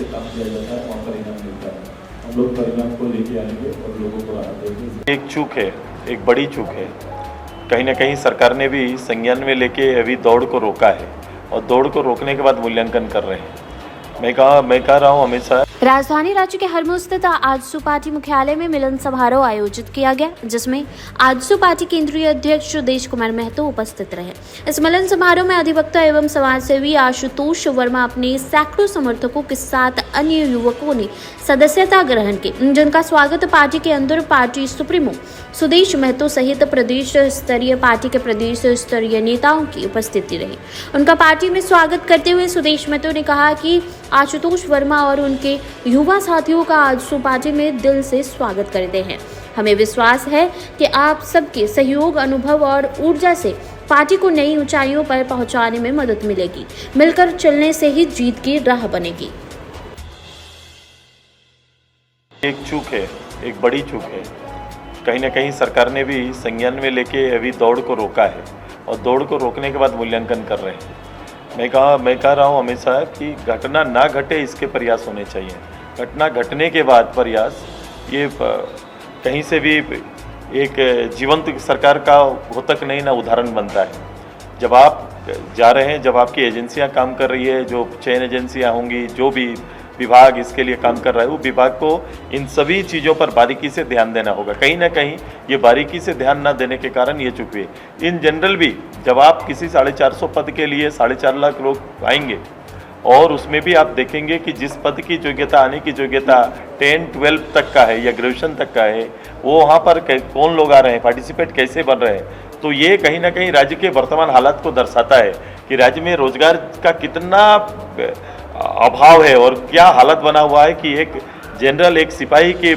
से काम किया जाता है वहाँ परिणाम मिलता है। हम लोग परिणाम को लेके आएंगे और लोगों को राहत देंगे। एक चूक है, एक बड़ी चूक है। कहीं ना कहीं सरकार ने भी संज्ञान में लेके अभी दौड़ को रोका है और दौड़ को रोकने के बाद मूल्यांकन कर रहे हैं। मैं कह रहा हूँ हमेशा। राजधानी राज्य के हरमू स्थित आजसू पार्टी मुख्यालय में मिलन समारोह आयोजित किया गया, जिसमें आजसू पार्टी केंद्रीय अध्यक्ष सुदेश कुमार महतो उपस्थित रहे। इस मिलन समारोह में अधिवक्ता एवं समाजसेवी आशुतोष वर्मा अपने सैकड़ों समर्थकों के साथ अन्य युवकों ने सदस्यता ग्रहण की, जिनका स्वागत पार्टी के अंदर पार्टी सुप्रीमो सुदेश महतो सहित प्रदेश स्तरीय पार्टी के प्रदेश स्तरीय नेताओं की उपस्थिति रही। उनका पार्टी में स्वागत करते हुए सुदेश महतो ने कहा कि आशुतोष वर्मा और उनके युवा साथियों का आजसू पार्टी में दिल से स्वागत करते हैं। हमें विश्वास है कि आप सबके सहयोग, अनुभव और ऊर्जा से पार्टी को नई ऊंचाइयों पर पहुंचाने में मदद मिलेगी। मिलकर चलने से ही जीत की राह बनेगी। एक चूक है, एक बड़ी चूक है। कहीं ना कहीं सरकार ने भी संज्ञान में लेके अभी दौड़ को रोका है और दौड़ को रोकने के बाद मूल्यांकन कर रहे हैं। मैं कह रहा हूँ हमेशा कि घटना ना घटे इसके प्रयास होने चाहिए। घटना घटने के बाद प्रयास ये कहीं से भी एक जीवंत सरकार का हो तक नहीं ना उदाहरण बनता है। जब आप जा रहे हैं, जब आपकी एजेंसियां काम कर रही है, जो चयन एजेंसियां होंगी, जो भी विभाग इसके लिए काम कर रहा है, वो विभाग को इन सभी चीज़ों पर बारीकी से ध्यान देना होगा। कहीं ना कहीं ये बारीकी से ध्यान ना देने के कारण ये चूक हुई। इन जनरल भी जब आप किसी 450 पद के लिए 4.5 लाख लोग आएंगे और उसमें भी आप देखेंगे कि जिस पद की योग्यता, आने की योग्यता 10-12 तक का है या ग्रेजुएशन तक का है, वो वहाँ पर कौन लोग आ रहे हैं, पार्टिसिपेट कैसे बन रहे हैं, तो ये कहीं ना कहीं राज्य के वर्तमान हालात को दर्शाता है कि राज्य में रोजगार का कितना अभाव है और क्या हालत बना हुआ है कि एक जनरल, एक सिपाही के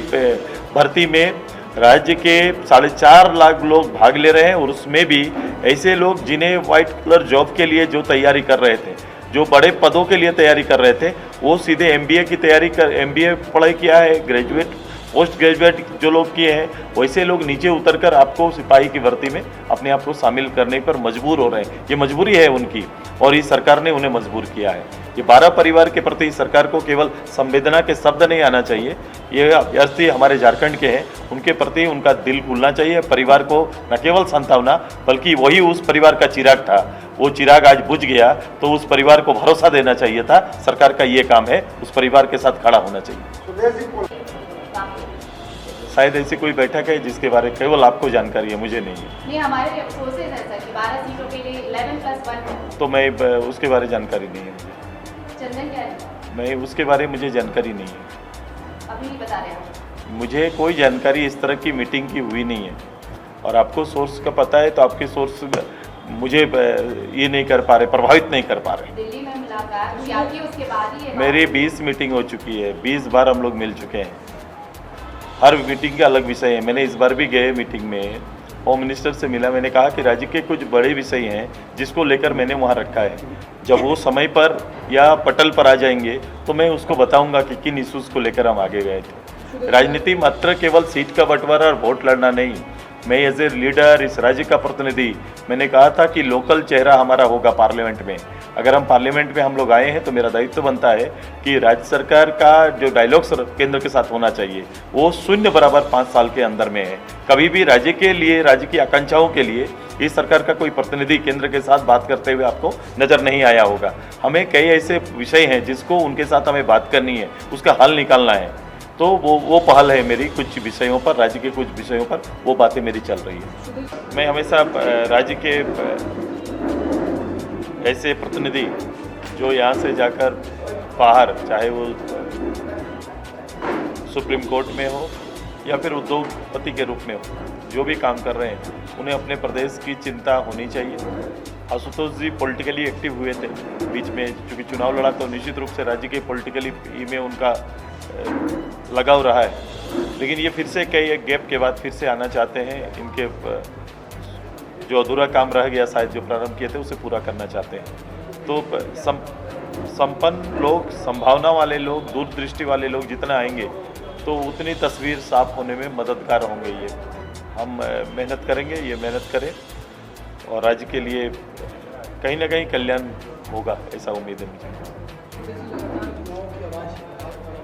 भर्ती में राज्य के 4.5 लाख लोग भाग ले रहे हैं और उसमें भी ऐसे लोग जिन्हें व्हाइट कलर जॉब के लिए जो तैयारी कर रहे थे, जो बड़े पदों के लिए तैयारी कर रहे थे, वो सीधे MBA पढ़ाई किया है, ग्रेजुएट, पोस्ट ग्रेजुएट जो लोग किए हैं, वैसे लोग नीचे उतरकर आपको सिपाही की भर्ती में अपने आप को शामिल करने पर मजबूर हो रहे हैं। ये मजबूरी है उनकी और इस सरकार ने उन्हें मजबूर किया है। ये 12 परिवार के प्रति सरकार को केवल संवेदना के शब्द नहीं आना चाहिए। ये अभ्यर्थी हमारे झारखंड के हैं, उनके प्रति उनका दिल खुलना चाहिए। परिवार को न केवल सांत्वना, बल्कि वही उस परिवार का चिराग था, वो चिराग आज बुझ गया, तो उस परिवार को भरोसा देना चाहिए था। सरकार का ये काम है, उस परिवार के साथ खड़ा होना चाहिए। शायद ऐसी कोई बैठक है जिसके बारे में केवल आपको जानकारी है, मुझे नहीं है। नहीं, हमारे सोर्सेज हैं सर कि 12 सीटों के लिए 11+1 तो मैं उसके बारे में जानकारी नहीं है मुझे। चंदन क्या है? मैं उसके बारे में मुझे जानकारी नहीं है। अभी नहीं बता रहे हैं। मुझे कोई जानकारी इस तरह की मीटिंग की हुई नहीं है और आपको सोर्स का पता है, तो आपके सोर्स मुझे ये नहीं कर पा रहे, प्रभावित नहीं कर पा रहे। दिल्ली में मुलाकात हुई आपकी, उसके बाद ही मेरी 20 मीटिंग हो चुकी है, 20 बार हम लोग मिल चुके हैं। हर मीटिंग का अलग विषय है। मैंने इस बार भी गए मीटिंग में होम मिनिस्टर से मिला, मैंने कहा कि राज्य के कुछ बड़े विषय हैं जिसको लेकर मैंने वहाँ रखा है। जब वो समय पर या पटल पर आ जाएंगे तो मैं उसको बताऊंगा कि किन इश्यूज़ को लेकर हम आगे गए थे। राजनीति मात्र केवल सीट का बंटवारा और वोट लड़ना नहीं। मैं एज ए लीडर, इस राज्य का प्रतिनिधि, मैंने कहा था कि लोकल चेहरा हमारा होगा पार्लियामेंट में। अगर हम पार्लियामेंट में हम लोग आए हैं तो मेरा दायित्व बनता है कि राज्य सरकार का जो डायलॉग्स केंद्र के साथ होना चाहिए वो 0 बराबर 5 साल के अंदर में है। कभी भी राज्य के लिए, राज्य की आकांक्षाओं के लिए इस सरकार का कोई प्रतिनिधि केंद्र के साथ बात करते हुए आपको नज़र नहीं आया होगा। हमें कई ऐसे विषय हैं जिसको उनके साथ हमें बात करनी है, उसका हल निकालना है, तो वो पहल है मेरी। कुछ विषयों पर, राज्य के कुछ विषयों पर वो बातें मेरी चल रही है। मैं हमेशा राज्य के ऐसे प्रतिनिधि जो यहाँ से जाकर बाहर, चाहे वो सुप्रीम कोर्ट में हो या फिर उद्योगपति के रूप में हो, जो भी काम कर रहे हैं, उन्हें अपने प्रदेश की चिंता होनी चाहिए। आशुतोष जी पॉलिटिकली एक्टिव हुए थे बीच में, चूँकि चुनाव लड़ा तो निश्चित रूप से राज्य के पॉलिटिकली में उनका लगाव रहा है, लेकिन ये फिर से कई एक गैप के बाद फिर से आना चाहते हैं। इनके जो अधूरा काम रह गया शायद, जो प्रारंभ किए थे, उसे पूरा करना चाहते हैं। तो संपन्न लोग, संभावना वाले लोग, दूरदृष्टि वाले लोग जितना आएंगे तो उतनी तस्वीर साफ होने में मददगार होंगे। ये हम मेहनत करेंगे, ये मेहनत करें और राज्य के लिए कहीं ना कहीं कल्याण होगा, ऐसा उम्मीद है मुझे। जैसे लगातार चुनाव की आवाज़